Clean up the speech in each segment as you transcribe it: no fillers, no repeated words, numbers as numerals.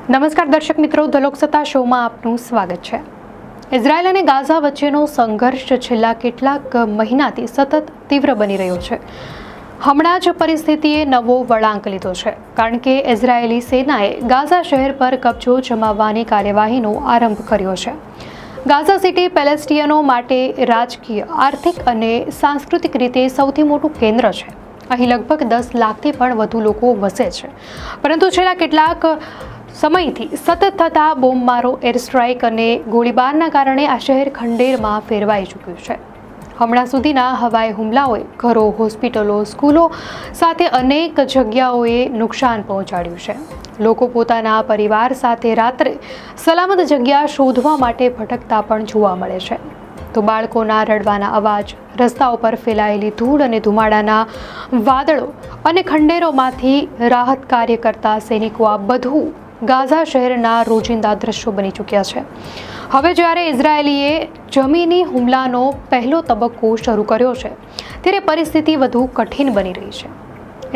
નમસ્કાર દર્શક મિત્રો, ધ લોકસત્તા શોમાં આપનું સ્વાગત છે। ઇઝરાયલ અને ગાઝા વચ્ચેનો સંઘર્ષ છેલ્લા કેટલાક મહિનાથી સતત તીવ્ર બની રહ્યો છે। હમણાં જ પરિસ્થિતિએ નવો વળાંક લીધો છે, કારણ કે ઇઝરાયેલી સેનાએ ગાઝા શહેર પર કબજો જમાવવાની કાર્યવાહીનો આરંભ કર્યો છે। ગાઝા સિટી પેલેસ્ટિયનો માટે રાજકીય, આર્થિક અને સાંસ્કૃતિક રીતે સૌથી મોટું કેન્દ્ર છે। અહીં લગભગ 10 લાખથી પણ વધુ લોકો વસે છે, પરંતુ છેલ્લા કેટલાક સમયથી સતત થતા બોમ્બમારો, એર સ્ટ્રાઇક અને ગોળીબારના કારણે આ શહેર ખંડેરમાં ફેરવાઈ ચૂક્યું છે। હમણાં સુધીના હવાઈ હુમલાઓએ ઘરો, હોસ્પિટલો, સ્કૂલો સાથે અનેક જગ્યાઓએ નુકસાન પહોંચાડ્યું છે। લોકો પોતાના પરિવાર સાથે રાત્રે સલામત જગ્યા શોધવા માટે ભટકતા પણ જોવા મળે છે। તો બાળકોના રડવાના અવાજ, રસ્તાઓ પર ફેલાયેલી ધૂળ અને ધુમાડાના વાદળો અને ખંડેરોમાંથી રાહત કાર્ય કરતા સૈનિકો, આ બધું ગાઝા શહેરના રોજિંદા દ્રશ્યો બની ચૂક્યા છે। હવે જ્યારે ઇઝરાયેલીએ જમીની હુમલાનો પહેલો તબક્કો શરૂ કર્યો છે, ત્યારે પરિસ્થિતિ વધુ કઠિન બની રહી છે।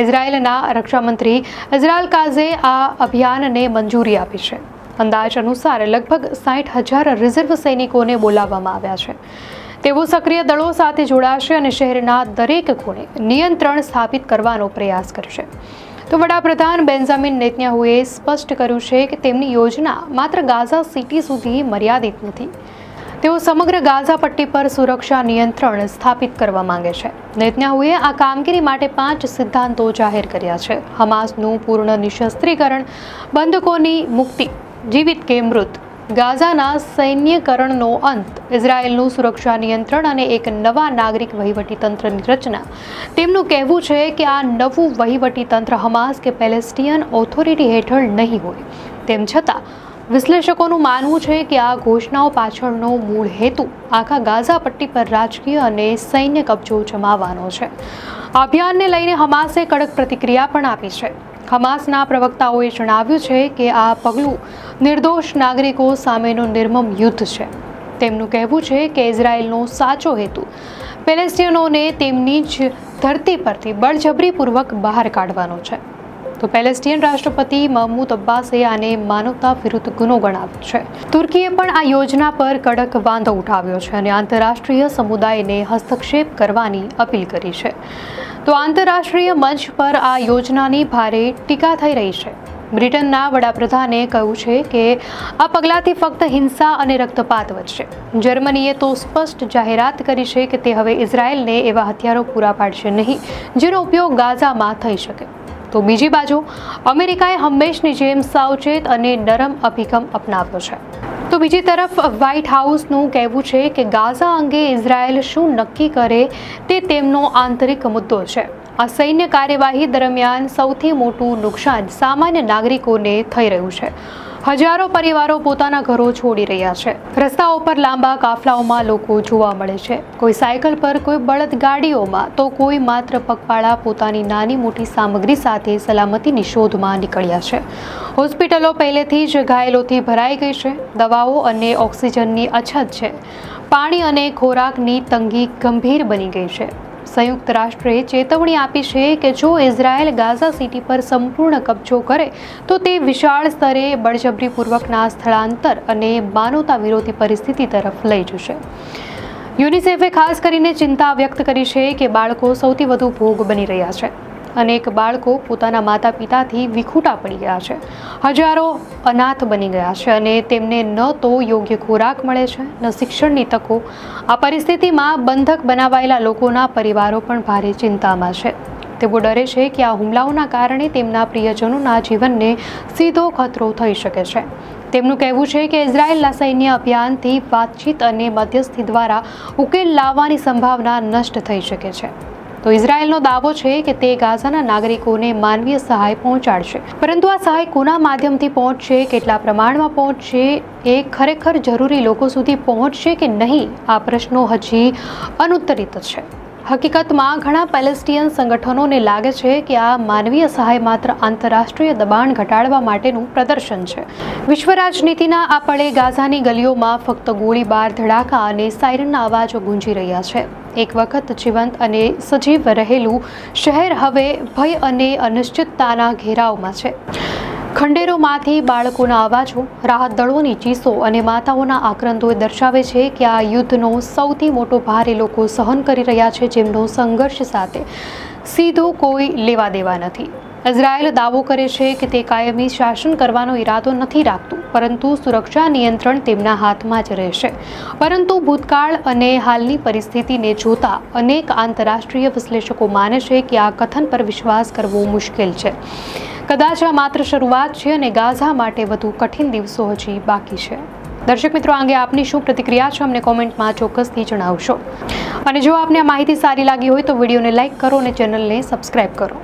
ઇઝરાયેલના રક્ષામંત્રી ઇઝરાયલ કાઝે આ અભિયાનને મંજૂરી આપી છે। અંદાજ અનુસાર લગભગ 60,000 રિઝર્વ સૈનિકોને બોલાવવામાં આવ્યા છે। તેઓ સક્રિય દળો સાથે જોડાશે અને શહેરના દરેક ખૂણે નિયંત્રણ સ્થાપિત કરવાનો પ્રયાસ કરશે। તો વડાપ્રધાન બેન્જામિન નેતન્યાહુએ સ્પષ્ટ કર્યું છે કે તેમની યોજના માત્ર ગાઝા સિટી સુધી મર્યાદિત નથી। તેઓ સમગ્ર ગાઝા પટ્ટી પર સુરક્ષા નિયંત્રણ સ્થાપિત કરવા માંગે છે। નેતન્યાહુએ આ કામગીરી માટે 5 સિદ્ધાંતો જાહેર કર્યા છે: હમાસનું પૂર્ણ નિશસ્ત્રીકરણ, બંધકોની મુક્તિ, જીવિત કે મૃત, ગાઝાના સૈન્યકરણનો અંત, ઇઝરાયેલનું સુરક્ષા નિયંત્રણ અને એક નવા નાગરિક વહીવટીતંત્રની રચના। તેમનું કહેવું છે કે આ નવું વહીવટીતંત્ર હમાસ કે પેલેસ્ટિયન ઓથોરિટી હેઠળ નહીં હોય। તેમ છતાં વિશ્લેષકોનું માનવું છે કે આ ઘોષણાઓ પાછળનો મૂળ હેતુ આખા ગાઝા પટ્ટી પર રાજકીય અને સૈન્ય કબજો જમાવવાનો છે। આ અભિયાનને લઈને હમાસે કડક પ્રતિક્રિયા પણ આપી છે। હમાસના પ્રવક્તાઓએ જણાવ્યું છે કે આ પગલું નિર્દોષ નાગરિકો સામેનું નિર્મમ યુદ્ધ છે। તેમનું કહેવું છે કે ઇઝરાયેલનો સાચો હેતુ પેલેસ્ટિયનોને તેમની જ ધરતી પરથી બળજબરીપૂર્વક બહાર કાઢવાનો છે। તો પેલેસ્ટિયન રાષ્ટ્રપતિ મહમૂદ અબ્બાસે આને માનવતા વિરુદ્ધ ગુનો ગણાવ્યો છે। તુર્કીએ પણ આ યોજના પર કડક વાંધો ઉઠાવ્યો છે અને આંતરરાષ્ટ્રીય સમુદાયને હસ્તક્ષેપ કરવાની અપીલ કરી છે। તો આંતરરાષ્ટ્રીય મંચ પર આ યોજનાની ભારે ટીકા થઈ રહી છે। બ્રિટનના વડાપ્રધાને કહ્યું છે કે આ પગલાંથી ફક્ત હિંસા અને રક્તપાત વધશે। જર્મનીએ તો સ્પષ્ટ જાહેરાત કરી છે કે તે હવે ઇઝરાયેલને એવા હથિયારો પૂરા પાડશે નહીં જેનો ઉપયોગ ગાઝામાં થઈ શકે। તો બીજી બાજુ અમેરિકાએ હંમેશની જેમ સાવચેત અને નરમ અભિગમ અપનાવ્યો છે। તો બીજી તરફ વ્હાઇટ હાઉસનું કહેવું છે કે ગાઝા અંગે ઇઝરાયેલ શું નક્કી કરે તે તેમનો આંતરિક મુદ્દો છે। આ સૈન્ય કાર્યવાહી દરમિયાન સૌથી મોટું નુકસાન સામાન્ય નાગરિકોને થઈ રહ્યું છે। હજારો પરિવારો પોતાના ઘરો છોડી રહ્યા છે। રસ્તાઓ પર લાંબા કાફલાઓમાં લોકો જોવા મળે છે। કોઈ સાયકલ પર, કોઈ બળદગાડીઓમાં, તો કોઈ માત્ર પગપાળા પોતાની નાની મોટી સામગ્રી સાથે સલામતીની શોધમાં નીકળ્યા છે। હોસ્પિટલો પહેલેથી જ ઘાયલોથી ભરાઈ ગઈ છે। દવાઓ અને ઓક્સિજનની અછત છે। પાણી અને ખોરાકની તંગી ગંભીર બની ગઈ છે। સંયુક્ત રાષ્ટ્રે ચેતવણી આપી છે કે જો ઇઝરાયેલ ગાઝા સિટી પર સંપૂર્ણ કબજો કરે તો તે વિશાળ સ્તરે બળજબરીપૂર્વકના સ્થળાંતર અને માનવતા વિરોધી પરિસ્થિતિ તરફ લઈ જશે। યુનિસેફે ખાસ કરીને ચિંતા વ્યક્ત કરી છે કે બાળકો સૌથી વધુ ભોગ બની રહ્યા છે। અનેક બાળકો પોતાના માતા પિતાથી વિખૂટા પડી ગયા છે। હજારો અનાથ બની ગયા છે અને તેમને ન તો યોગ્ય ખોરાક મળે છે, ન શિક્ષણની તકો। આ પરિસ્થિતિમાં બંધક બનાવાયેલા લોકોના પરિવારો પણ ભારે ચિંતામાં છે। તેઓ ડરે છે કે આ હુમલાઓના કારણે તેમના પ્રિયજનોના જીવનને સીધો ખતરો થઈ શકે છે। તેમનું કહેવું છે કે ઇઝરાયેલના સૈન્ય અભિયાનથી વાતચીત અને મધ્યસ્થી દ્વારા ઉકેલ લાવવાની સંભાવના નષ્ટ થઈ શકે છે। તો ઇઝરાયેલનો દાવો છે કે તે ગાઝાના નાગરિકોને માનવીય સહાય પહોંચાડશે, પરંતુ આ સહાય કોના માધ્યમથી પહોંચશે, કેટલા પ્રમાણમાં પહોંચશે, એ ખરેખર જરૂરી લોકો સુધી પહોંચશે કે નહીં, આ પ્રશ્નો હજી અનુત્તરિત છે। હકીકતમાં ઘણા પેલેસ્ટિયન સંગઠનોને લાગે છે કે આ માનવીય સહાય માત્ર આંતરરાષ્ટ્રીય દબાણ ઘટાડવા માટેનું પ્રદર્શન છે। વિશ્વ રાજનીતિના આ પળે ગાઝાની ગલીઓમાં ફક્ત ગોળીબાર, ધડાકા અને સાયરનના અવાજો ગુંજી રહ્યા છે। એક વખત જીવંત અને સજીવ રહેલું શહેર હવે ભય અને અનિશ્ચિતતાના ઘેરાવમાં છે। ખંડેરોમાંથી બાળકોના અવાજો, રાહત દળોની ચીસો અને માતાઓના આક્રંદો દર્શાવે છે કે આ યુદ્ધનો સૌથી મોટો ભાર એ લોકો સહન કરી રહ્યા છે જેમનો સંઘર્ષ સાથે સીધો કોઈ લેવા દેવા નથી. ઇઝરાયલ દાવો કરે છે કે તે કાયમી શાસન કરવાનો ઈરાદો નથી રાખતું, પરંતુ સુરક્ષા નિયંત્રણ તેમના હાથમાં જ રહેશે. પરંતુ ભૂતકાળ અને હાલની પરિસ્થિતિને જોતા અનેક આંતરરાષ્ટ્રીય વિશ્લેષકો માને છે કે આ કથન પર વિશ્વાસ કરવો મુશ્કેલ છે. કદાચ આ માત્ર શરૂઆત છે અને ગાઝા માટે વધુ કઠિન દિવસો હજી બાકી છે. દર્શક મિત્રો, અંગે આપની શું પ્રતિક્રિયા છે અમને કોમેન્ટમાં ચોક્કસથી જણાવશો. અને જો આપને આ માહિતી સારી લાગી હોય તો વિડીયોને લાઇક કરો અને ચેનલને સબસ્ક્રાઇબ કરો.